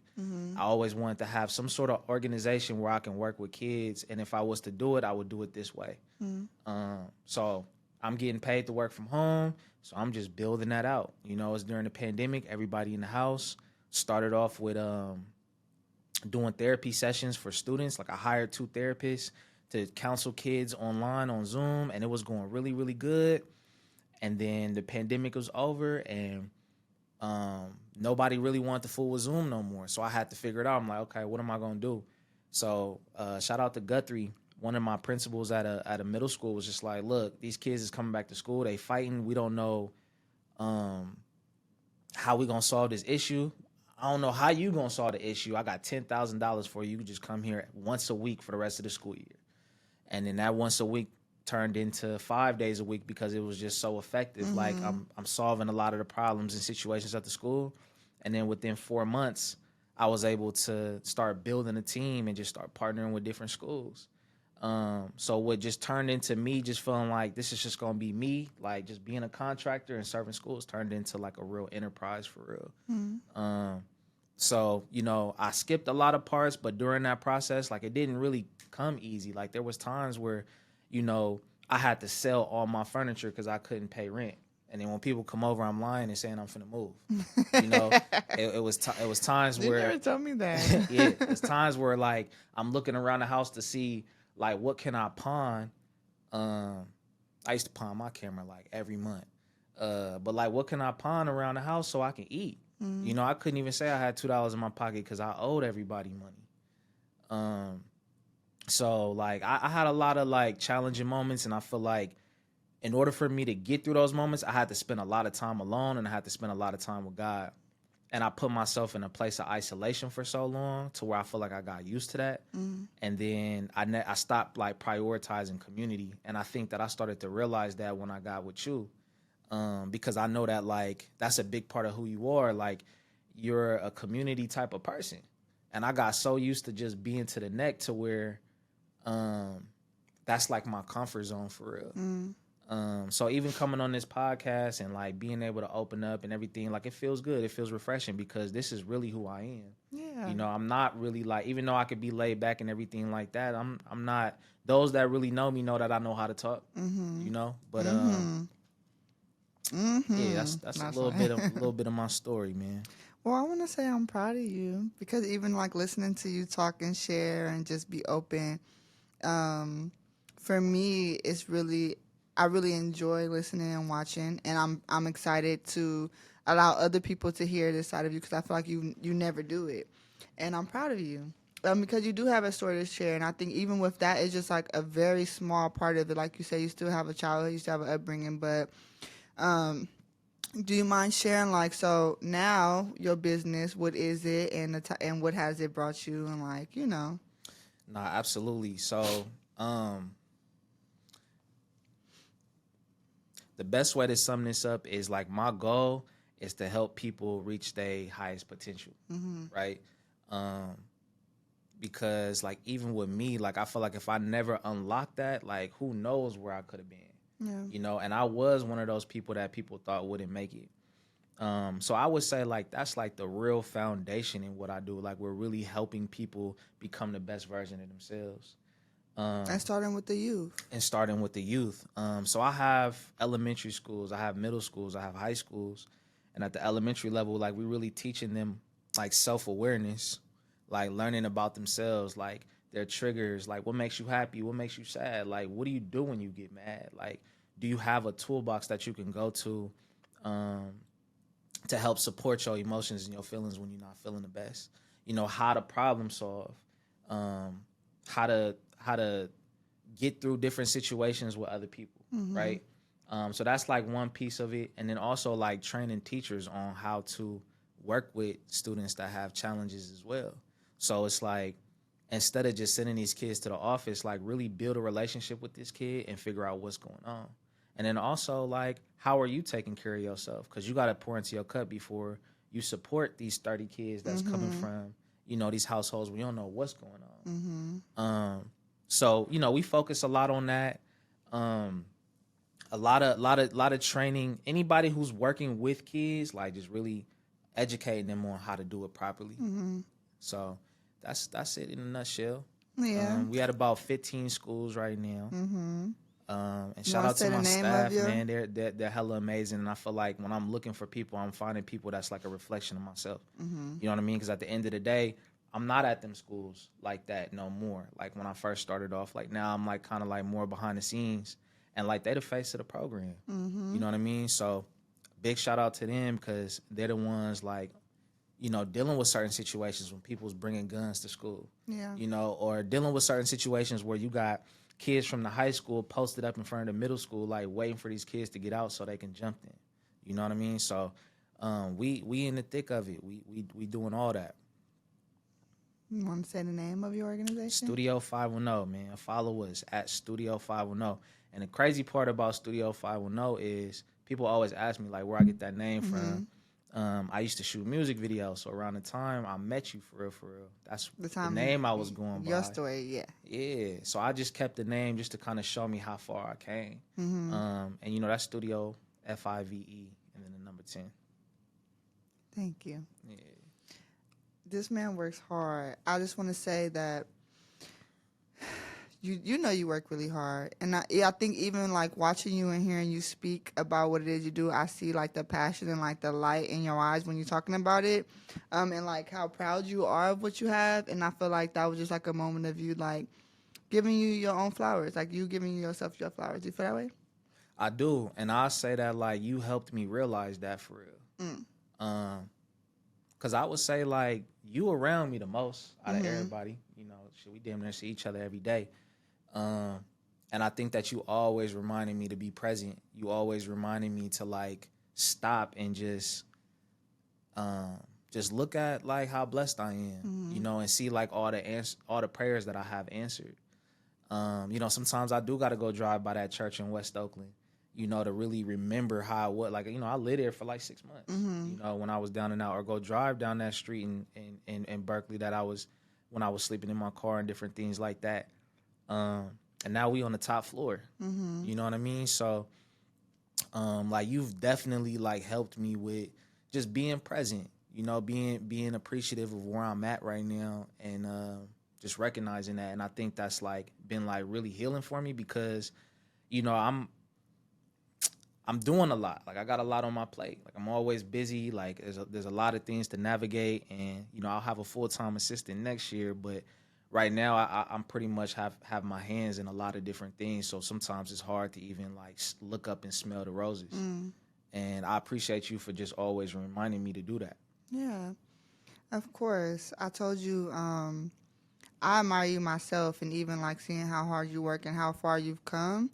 I always wanted to have some sort of organization where I can work with kids, and if I was to do it, I would do it this way. So I'm getting paid to work from home, so I'm just building that out. It's during the pandemic, everybody in the house. Started off with doing therapy sessions for students. Like I hired 2 therapists to counsel kids online on Zoom, and it was going really, really good. And then the pandemic was over, and nobody really wanted to fool with Zoom no more. So I had to figure it out. I'm like, okay, what am I gonna do? So shout out to Guthrie. One of my principals at a middle school was just like, look, these kids is coming back to school. They fighting. We don't know how we gonna solve this issue. I don't know how you gonna solve the issue. I got $10,000 for you. You can just come here once a week for the rest of the school year. And then that once a week turned into 5 days a week because it was just so effective. Like I'm solving a lot of the problems and situations at the school. And then within 4 months, I was able to start building a team and just start partnering with different schools. So what just turned into me just feeling like this is just gonna be me, like just being a contractor and serving schools, turned into like a real enterprise for real. So, I skipped a lot of parts, but during that process, like it didn't really come easy. Like there was times where, I had to sell all my furniture because I couldn't pay rent. And then when people come over, I'm lying and saying I'm finna move. It was times You where never told me that. yeah, it's times where like I'm looking around the house to see like what can I pawn. I used to pawn my camera like every month. But like, what can I pawn around the house so I can eat? You know, I couldn't even say I had $2 in my pocket because I owed everybody money. So like, I had a lot of like challenging moments, and I feel like in order for me to get through those moments, I had to spend a lot of time alone, and I had to spend a lot of time with God. And I put myself in a place of isolation for so long to where I feel like I got used to that. And then I stopped like prioritizing community. And I think that I started to realize that when I got with you, because I know that like that's a big part of who you are. Like, you're a community type of person. And I got so used to just being to the neck to where that's like my comfort zone for real. So even coming on this podcast and like being able to open up and everything, like, it feels good. It feels refreshing because this is really who I am. Yeah. You know, I'm not really like, even though I could be laid back and everything like that, I'm not. Those that really know me know that I know how to talk. You know, but yeah, that's a little bit of my story, man. Well, I want to say I'm proud of you because even like listening to you talk and share and just be open, for me, it's really, I really enjoy listening and watching, and I'm excited to allow other people to hear this side of you because I feel like you never do it, and I'm proud of you. Because you do have a story to share, and I think even with that, it's just like a very small part of it. Like you say, you still have a childhood, you still have an upbringing, but do you mind sharing, like, so now your business, what is it, and and what has it brought you, and like, you know? Nah, absolutely. So, the best way to sum this up is like my goal is to help people reach their highest potential, right? Because like even with me, like I feel like if I never unlocked that, like who knows where I could have been, Yeah. you know? And I was one of those people that people thought wouldn't make it. So I would say like that's like the real foundation in what I do. Like we're really helping people become the best version of themselves. And starting with the youth. And starting with the youth. So I have elementary schools, I have middle schools, I have high schools, and at the elementary level, like we really teaching them like self-awareness, like learning about themselves, like their triggers, like what makes you happy, what makes you sad, like what do you do when you get mad, like do you have a toolbox that you can go to help support your emotions and your feelings when you're not feeling the best, you know, how to problem solve, how to get through different situations with other people, right? So that's like one piece of it. And then also like training teachers on how to work with students that have challenges as well. So it's like, instead of just sending these kids to the office, like really build a relationship with this kid and figure out what's going on. And then also like, how are you taking care of yourself? Because you got to pour into your cup before you support these 30 kids that's coming from, you know, these households where you don't know what's going on. So, you know, we focus a lot on that. A lot of training. Anybody who's working with kids, like just really educating them on how to do it properly. So that's it in a nutshell. Yeah. We had about 15 schools right now. And shout wanna out to say the my name staff, of your- man. They're hella amazing, and I feel like when I'm looking for people, I'm finding people that's like a reflection of myself. You know what I mean? Because at the end of the day, I'm not at them schools like that no more. Like when I first started off, like now I'm like kind of like more behind the scenes, and like they the face of the program. You know what I mean? So big shout out to them because they're the ones like, you know, dealing with certain situations when people's bringing guns to school. Yeah. You know, or dealing with certain situations where you got kids from the high school posted up in front of the middle school, like waiting for these kids to get out so they can jump in. You know what I mean? So we in the thick of it. We doing all that. You want to say the name of your organization? Studio 510, man. Follow us at Studio 510. And the crazy part about Studio 510 is people always ask me like where I get that name from. I used to shoot music videos, so around the time I met you, for real, that's the name I was going by. Your story, yeah. Yeah, so I just kept the name just to kind of show me how far I came. And you know, that's Studio FIVE and then the number 10. Thank you. Yeah. This man works hard. I just want to say that you know you work really hard, and I think even like watching you and hearing you speak about what it is you do, I see like the passion and like the light in your eyes when you're talking about it, and like how proud you are of what you have. And I feel like that was just like a moment of you like giving you your own flowers, like you giving yourself your flowers. Do you feel that way? I do, and I say that like you helped me realize that for real. Cause I would say like you around me the most out of everybody. You know, shit, we damn near see each other every day. And I think that you always reminded me to be present. You always reminded me to like stop and just look at like how blessed I am, you know, and see like all the prayers that I have answered. You know, sometimes I do got to go drive by that church in West Oakland, you know, to really remember how I would, like, you know, I lived there for like 6 months, you know, when I was down and out, or go drive down that street in Berkeley when I was sleeping in my car and different things like that. And now we on the top floor, you know what I mean? So, like you've definitely like helped me with just being present, you know, being appreciative of where I'm at right now, and just recognizing that. And I think that's like been like really healing for me, because, you know, I'm doing a lot. Like I got a lot on my plate. Like I'm always busy. Like there's a lot of things to navigate, and you know I'll have a full-time assistant next year, but right now I'm pretty much have my hands in a lot of different things. So sometimes it's hard to even like look up and smell the roses. And I appreciate you for just always reminding me to do that. Yeah, of course. I told you, I admire you myself, and even like seeing how hard you work and how far you've come.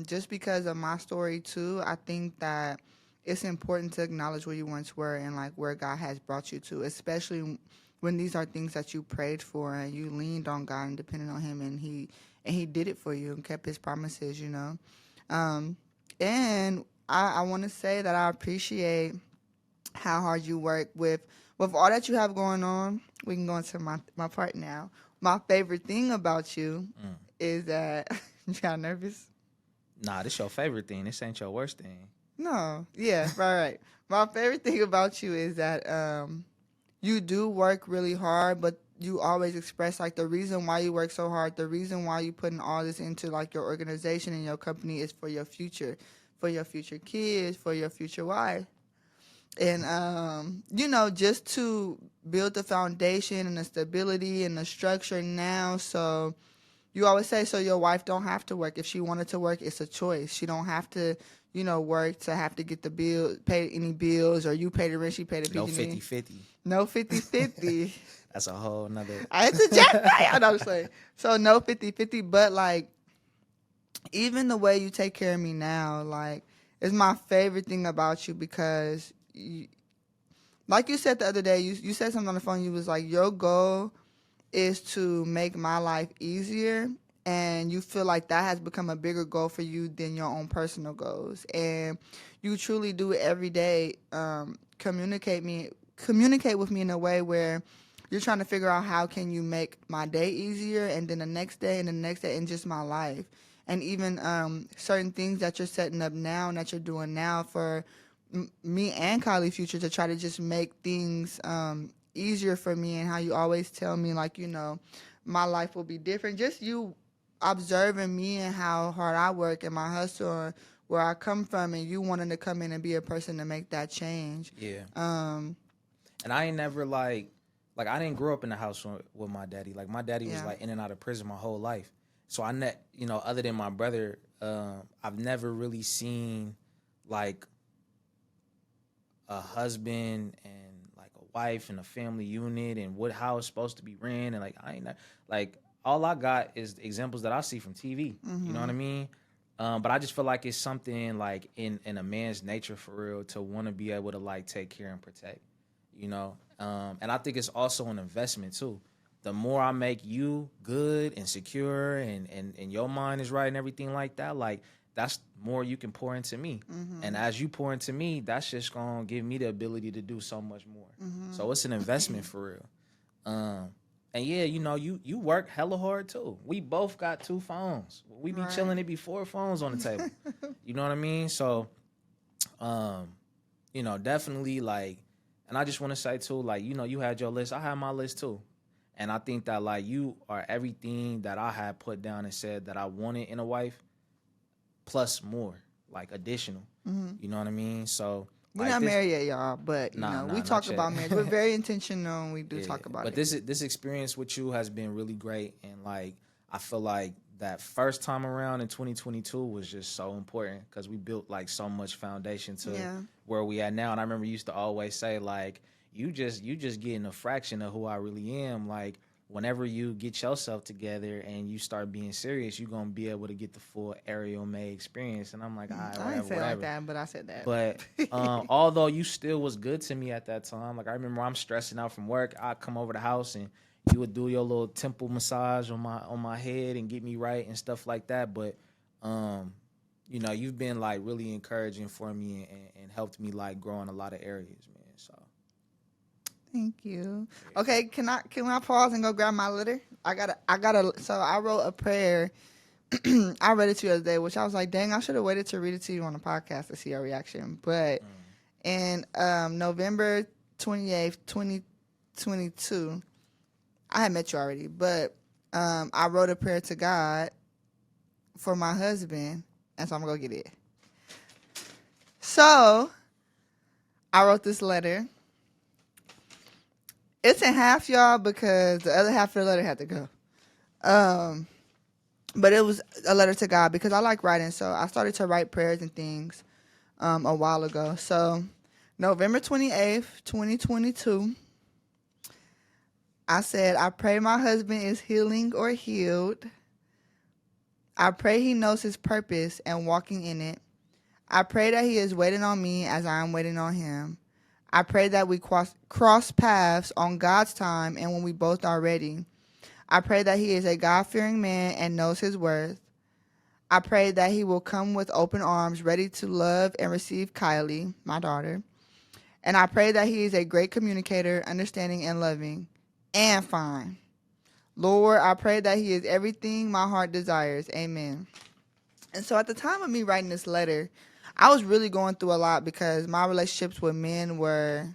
Just because of my story too, I think that it's important to acknowledge where you once were and like where God has brought you to, especially when these are things that you prayed for and you leaned on God and depended on Him, and He did it for you and kept His promises, you know. And I want to say that I appreciate how hard you work with all that you have going on. We can go into my part now. My favorite thing about you is that you got nervous. Nah, this your favorite thing. This ain't your worst thing. No, yeah, right. My favorite thing about you is that you do work really hard, but you always express like the reason why you work so hard, the reason why you putting all this into like your organization and your company is for your future kids, for your future wife. And you know, just to build the foundation and the stability and the structure now. So you always say, so your wife don't have to work. If she wanted to work, it's a choice. She don't have to, you know, work to have to get the bill, pay any bills, or you pay the rent, she pay the PG&E. No 50-50. No 50-50. That's a whole nother. I interject. I know what I'm saying. So no 50-50, but like even the way you take care of me now, like, is my favorite thing about you, because you, like you said the other day, you said something on the phone. You was like, your goal is to make my life easier, and you feel like that has become a bigger goal for you than your own personal goals, and you truly do it every day. Communicate with me in a way where you're trying to figure out how can you make my day easier, and then the next day and the next day, and just my life, and even certain things that you're setting up now and that you're doing now for me and Kylie future, to try to just make things easier for me, and how you always tell me, like, you know, my life will be different. Just you observing me and how hard I work and my hustle and where I come from, and you wanting to come in and be a person to make that change. Yeah. And I ain't never like I didn't grow up in the house with my daddy. Like my daddy was like in and out of prison my whole life. So you know, other than my brother, I've never really seen like a husband and like a wife and a family unit and how it's supposed to be ran. And like I ain't like all I got is examples that I see from TV. You know what I mean? But I just feel like it's something like in a man's nature for real to want to be able to like take care and protect, you know? And I think it's also an investment too. The more I make you good and secure and your mind is right and everything like that, like that's more you can pour into me. And as you pour into me, that's just going to give me the ability to do so much more. So it's an investment for real. And yeah, you know, you work hella hard too. We both got 2 phones. We be chilling, it be 4 phones on the table. You know what I mean? So, you know, definitely like, and I just want to say too, like, you know, you had your list. I had my list too. And I think that like you are everything that I had put down and said that I wanted in a wife, plus more, like additional. You know what I mean? So we're like not married yet, y'all, but you know, we talk about marriage. We're very intentional, and we do talk about it. But this experience with you has been really great, and like I feel like that first time around in 2022 was just so important because we built like so much foundation to where we at now. And I remember you used to always say like, you just getting a fraction of who I really am. Like whenever you get yourself together and you start being serious, you're gonna be able to get the full Ariel May experience. And I'm like, all right, I didn't say it whatever. like that, but I said that. But although you still was good to me at that time, like I remember I'm stressing out from work, I'd come over the house and you would do your little temple massage on my head and get me right and stuff like that. But you know, you've been like really encouraging for me and helped me like grow in a lot of areas, man. So thank you. Okay, can I pause and go grab my letter? So I wrote a prayer. I read it to you the other day, which I was like, dang, I should have waited to read it to you on the podcast to see your reaction. But in November 28th, 2022, I had met you already, but I wrote a prayer to God for my husband, and so I'm going to get it. So I wrote this letter. It's in half, y'all, because the other half of the letter had to go. But it was a letter to God because I like writing, so I started to write prayers and things a while ago. So November 28th, 2022, I said, I pray my husband is healing or healed. I pray he knows his purpose and walking in it. I pray that he is waiting on me as I am waiting on him. I pray that we cross paths on God's time and when we both are ready. I pray that he is a God-fearing man and knows his worth. I pray that he will come with open arms, ready to love and receive Kylie, my daughter. And I pray that he is a great communicator, understanding and loving, and fine. Lord, I pray that he is everything my heart desires. Amen. And so at the time of me writing this letter, I was really going through a lot because my relationships with men were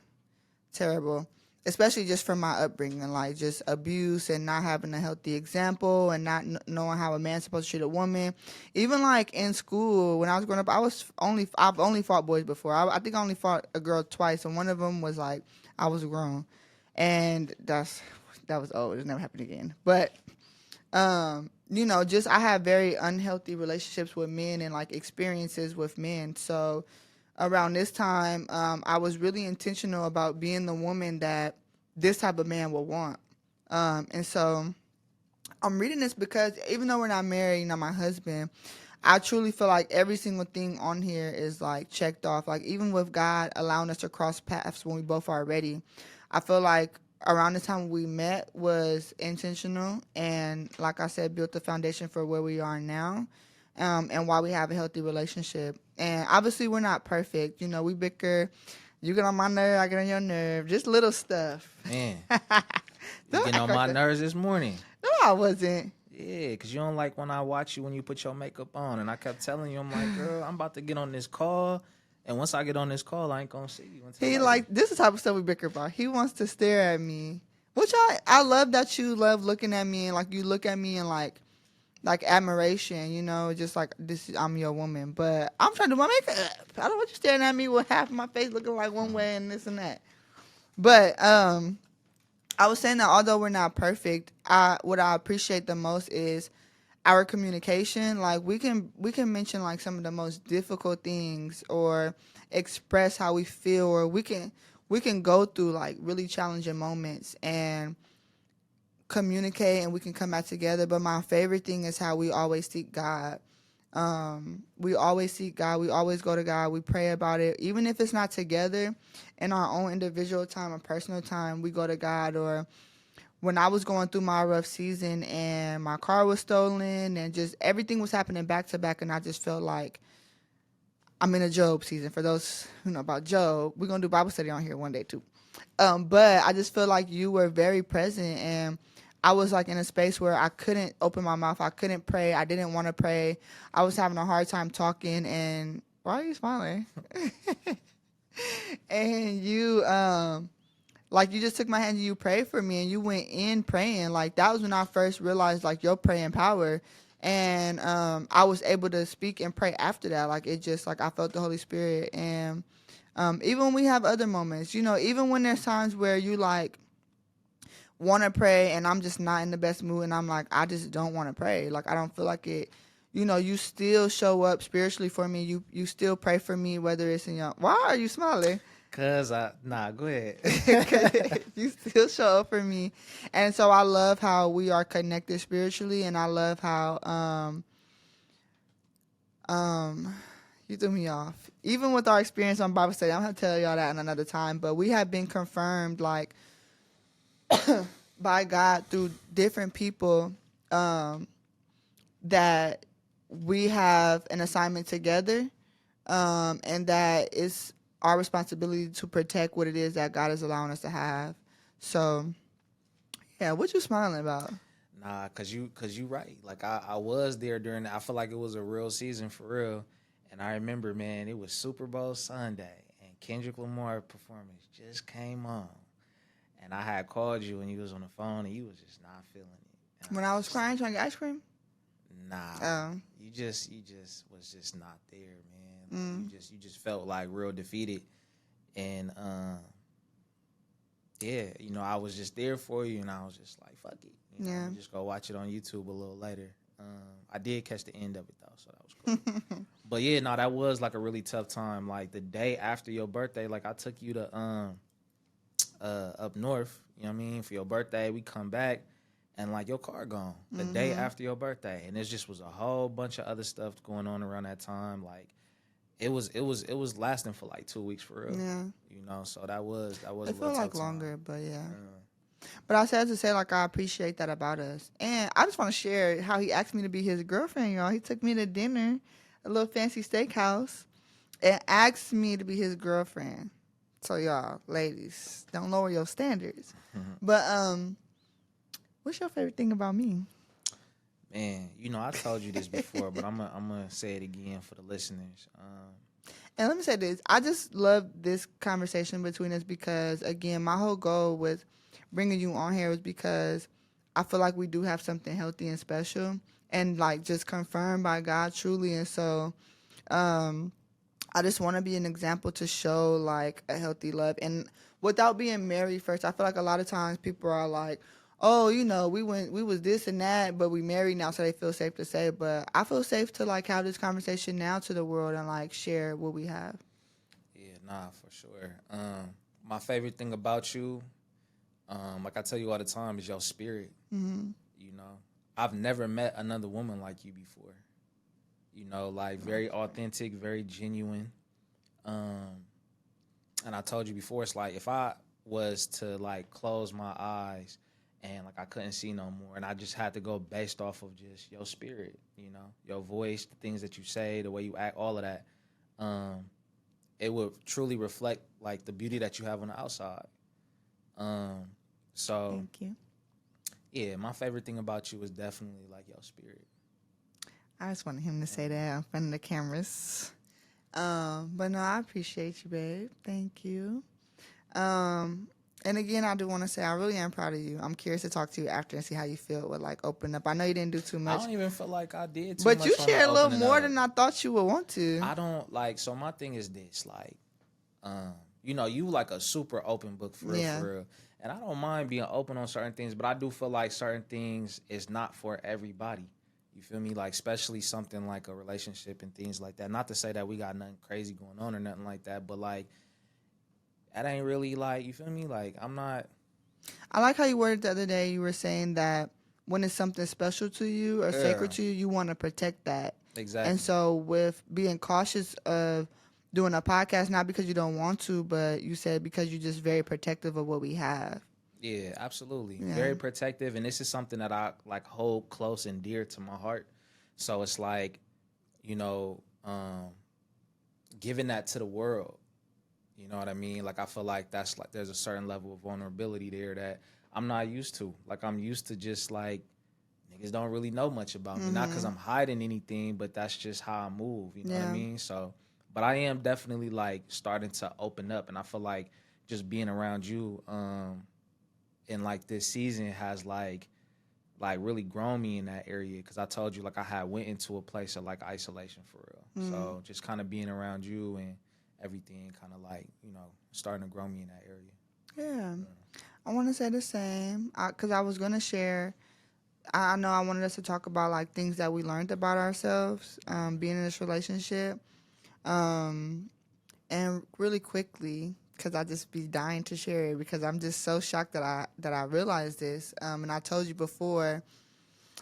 terrible, especially just from my upbringing, like just abuse and not having a healthy example and not knowing how a man's supposed to treat a woman. Even like in school, when I was growing up, I've only fought boys before. I think I only fought a girl twice, and one of them was like I was grown, and that was old. It never happened again. But you know, just I have very unhealthy relationships with men and like experiences with men. So around this time, I was really intentional about being the woman that this type of man will want. And so I'm reading this because even though we're not married, you know, my husband, I truly feel like every single thing on here is like checked off. Like even with God allowing us to cross paths when we both are ready, I feel like around the time we met was intentional and, like I said, built the foundation for where we are now, and why we have a healthy relationship. And obviously we're not perfect. You know, we bicker. You get on my nerve, I get on your nerve. Just little stuff. man, you getting on my nerves this morning. No, I wasn't. Yeah, because you don't like when I watch you when you put your makeup on. And I kept telling you, I'm like, girl, I'm about to get on this call. And once I get on this call, I ain't going to see you. He like, this is the type of stuff we bicker about. He wants to stare at me. Which I love that you love looking at me and like you look at me and like admiration, you know, just like I'm your woman. But I'm trying to do my makeup. I don't want you staring at me with half of my face looking like one way and this and that. But I was saying that although we're not perfect, what I appreciate the most is our communication. Like we can mention like some of the most difficult things or express how we feel, or we can go through like really challenging moments and communicate and we can come back together. But my favorite thing is how we always seek God. We always seek God. We always go to God. We pray about it. Even if it's not together in our own individual time or personal time, we go to God. Or when I was going through my rough season and my car was stolen and just everything was happening back to back, and I just felt like I'm in a Job season. For those who know about Job, we're going to do Bible study on here one day too. But I just feel like you were very present, and I was like in a space where I couldn't open my mouth. I couldn't pray. I didn't want to pray. I was having a hard time talking. And why are you smiling? And you, like you just took my hand and you prayed for me and you went in praying. Like that was when I first realized like your praying power. And I was able to speak and pray after that. Like it just like I felt the Holy Spirit. And even when we have other moments, you know, even when there's times where you like, want to pray and I'm just not in the best mood and I'm like, I just don't want to pray. Like, I don't feel like it. You know, you still show up spiritually for me. You still pray for me, whether it's in your. Why are you smiling? Go ahead. You still show up for me, and so I love how we are connected spiritually, and I love how you threw me off. Even with our experience on Bible study, I'm gonna tell y'all that in another time. But we have been confirmed, like, by God through different people, that we have an assignment together, and that it's our responsibility to protect what it is that God is allowing us to have. So, yeah, what you smiling about? Nah, cause you right. Like I was there during. I feel like it was a real season for real, and I remember, man, it was Super Bowl Sunday, and Kendrick Lamar performance just came on, and I had called you, and you was on the phone, and you was just not feeling it. And When I was crying trying to get ice cream? Nah, Oh. you just was just not there, man. Like, you just felt like real defeated, and yeah, you know, I was just there for you, and I was just like, fuck it, you know, just go watch it on YouTube a little later. I did catch the end of it though, so that was cool. But yeah, no, that was like a really tough time. Like the day after your birthday, like I took you to up north, you know what I mean, for your birthday. We come back and like your car gone the day after your birthday, and it just was a whole bunch of other stuff going on around that time. Like it was lasting for like 2 weeks for real. Yeah. You know, so that was It a little felt like tough longer, time. but yeah. But I said to say, like, I appreciate that about us. And I just want to share how he asked me to be his girlfriend, y'all. He took me to dinner, a little fancy steakhouse, and asked me to be his girlfriend. So, y'all, ladies, don't lower your standards. But, what's your favorite thing about me? Man, you know, I told you this before, but I'm gonna say it again for the listeners. And let me say this. I just love this conversation between us because, again, my whole goal with bringing you on here was because I feel like we do have something healthy and special and, like, just confirmed by God truly. And so I just want to be an example to show, like, a healthy love. And without being married first, I feel like a lot of times people are like, oh, you know, we was this and that, but we married now, so they feel safe to say. But I feel safe to, like, have this conversation now to the world and, like, share what we have. Yeah, nah, for sure. My favorite thing about you, like I tell you all the time, is your spirit. You know, I've never met another woman like you before. You know, like very authentic, very genuine. And I told you before, it's like if I was to like close my eyes and like I couldn't see no more, and I just had to go based off of just your spirit, you know, your voice, the things that you say, the way you act, all of that. It would truly reflect like the beauty that you have on the outside. So Thank you. yeah, my favorite thing about you is definitely like your spirit. I just wanted him to say that in front of the cameras. But no, I appreciate you, babe. Thank you. And again, I do want to say I really am proud of you. I'm curious to talk to you after and see how you feel with like open up. I know you didn't do too I much, don't even feel like I did too but much you on the shared a little opening more up. than I thought you would want to. I don't like. So my thing is this, like, you know, you like a super open book for real, Yeah. for real. And I don't mind being open on certain things, but I do feel like certain things is not for everybody. You feel me? Like, especially something like a relationship and things like that. Not to say that we got nothing crazy going on or nothing like that, but like, that ain't really like, you feel me? Like, I'm not. I like how you worded the other day. You were saying that when it's something special to you or sacred Yeah. to you, you want to protect that. Exactly. And so, with being cautious of doing a podcast, not because you don't want to, but you said because you're just very protective of what we have. Yeah, absolutely. Yeah. Very protective, and this is something that I like hold close and dear to my heart. So it's like, you know, giving that to the world. You know what I mean? Like I feel like that's like there's a certain level of vulnerability there that I'm not used to. Like I'm used to just like niggas don't really know much about me. Not because I'm hiding anything, but that's just how I move. You know what I mean? So, but I am definitely like starting to open up, and I feel like just being around you, in like this season has like really grown me in that area because I told you like I had went into a place of like isolation for real. So just kind of being around you and everything kind of like, you know, starting to grow me in that area. Yeah. I want to say the same because I was going to share. I know I wanted us to talk about like things that we learned about ourselves being in this relationship. Um, and really quickly, because I just be dying to share it because I'm just so shocked that I realized this. And I told you before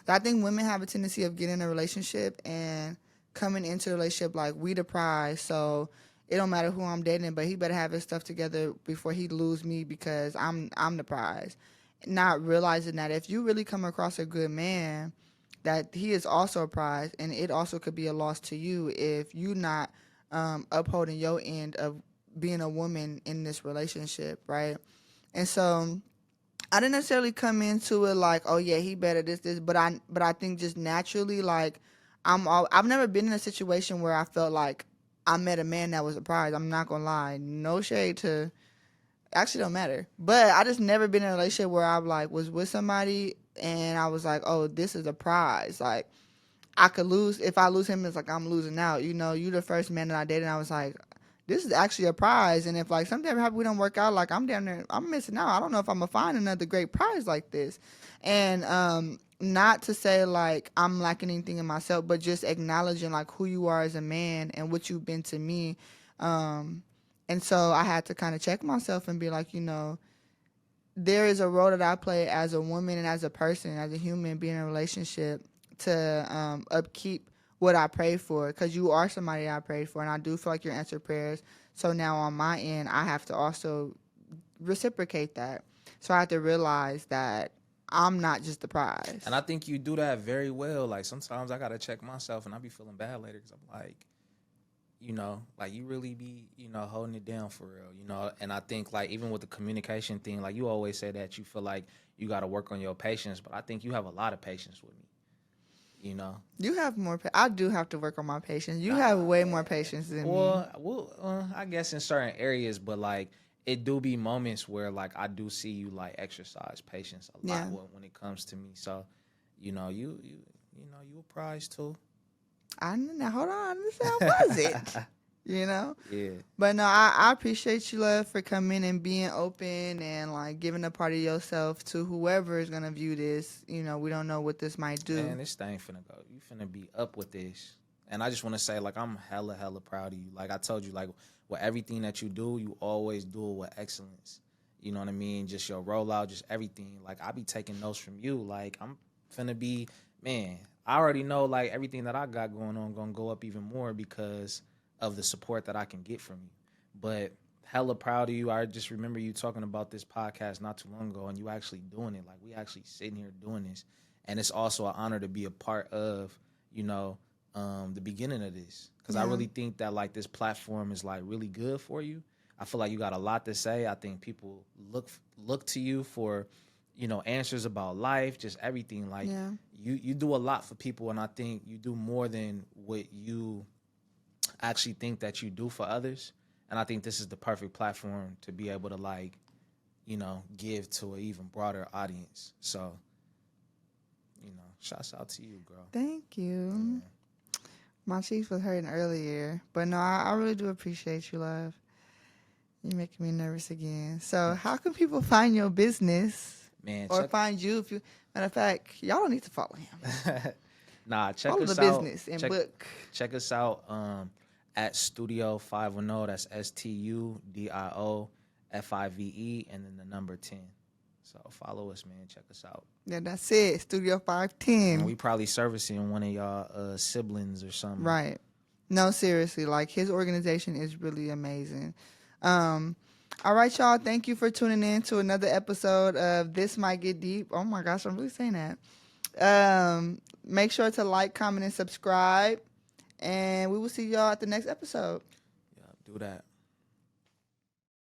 that I think women have a tendency of getting in a relationship and coming into a relationship like we the prize. So it don't matter who I'm dating, but he better have his stuff together before he lose me because I'm the prize. Not realizing that if you really come across a good man, that he is also a prize, and it also could be a loss to you if you not upholding your end of being a woman in this relationship, right? And so I didn't necessarily come into it like, oh yeah, he better this, but I think just naturally like I've never been in a situation where I felt like I met a man that was a prize. I'm not gonna lie, no shade to actually don't matter, but I just never been in a relationship where I like was with somebody and I was like, oh, this is a prize. Like I could lose if I lose him. It's like I'm losing out. You know, you the first man that I dated. And I was like, this is actually a prize. And if like something ever happens, we don't work out. Like I'm down there, I'm missing out. I don't know if I'm gonna find another great prize like this. And not to say like I'm lacking anything in myself, but just acknowledging like who you are as a man and what you've been to me. Um, and so I had to kind of check myself and be like, you know, there is a role that I play as a woman and as a person, as a human, being in a relationship to upkeep what I pray for, because you are somebody I prayed for, and I do feel like you answer prayers. So now on my end, I have to also reciprocate that. So I have to realize that I'm not just the prize. And I think you do that very well. Like sometimes I gotta check myself, and I be feeling bad later because I'm like, you know, like you really be, you know, holding it down for real, you know. And I think like even with the communication thing, like you always say that you feel like you got to work on your patience, but I think you have a lot of patience with me, you know. You have more. I do have to work on my patience. You have way more patience than me. I guess in certain areas, but like it do be moments where like I do see you like exercise patience a lot Yeah. when it comes to me. So, you know, you know you a prize too. Now hold on. How was it? You know? Yeah. But no, I appreciate you, love, for coming and being open and like giving a part of yourself to whoever is gonna view this. You know, we don't know what this might do. Man, this thing finna go. You finna be up with this. And I just want to say, like, I'm hella proud of you. Like I told you, like, with everything that you do, you always do it with excellence. You know what I mean? Just your rollout, just everything. Like, I be taking notes from you. Like, I'm finna be, man, I already know, like, everything that I got going on gonna go up even more because of the support that I can get from you. But hella proud of you. I just remember you talking about this podcast not too long ago, and you actually doing it. Like, we actually sitting here doing this. And it's also an honor to be a part of, you know, the beginning of this, because I really think that like this platform is like really good for you. I feel like you got a lot to say. I think people look to you for, you know, answers about life, just everything. Like you do a lot for people, and I think you do more than what you actually think that you do for others. And I think this is the perfect platform to be able to like, you know, give to an even broader audience. So, you know, shouts out to you, girl. Thank you. Yeah. My cheeks was hurting earlier, but no, I really do appreciate you, love. You're making me nervous again. So, how can people find your business, man, or find you? If you, matter of fact, y'all don't need to follow him. Nah, check follow us the out. Business and book. Check us out at Studio 510. That's STUDIO FIVE and then the number 10. So follow us, man. Check us out. Yeah, that's it. Studio 510. And we probably servicing one of y'all siblings or something. Right. No, seriously. Like, his organization is really amazing. All right, y'all. Thank you for tuning in to another episode of This Might Get Deep. Oh, my gosh. I'm really saying that. Make sure to like, comment, and subscribe. And we will see y'all at the next episode. Yeah, do that.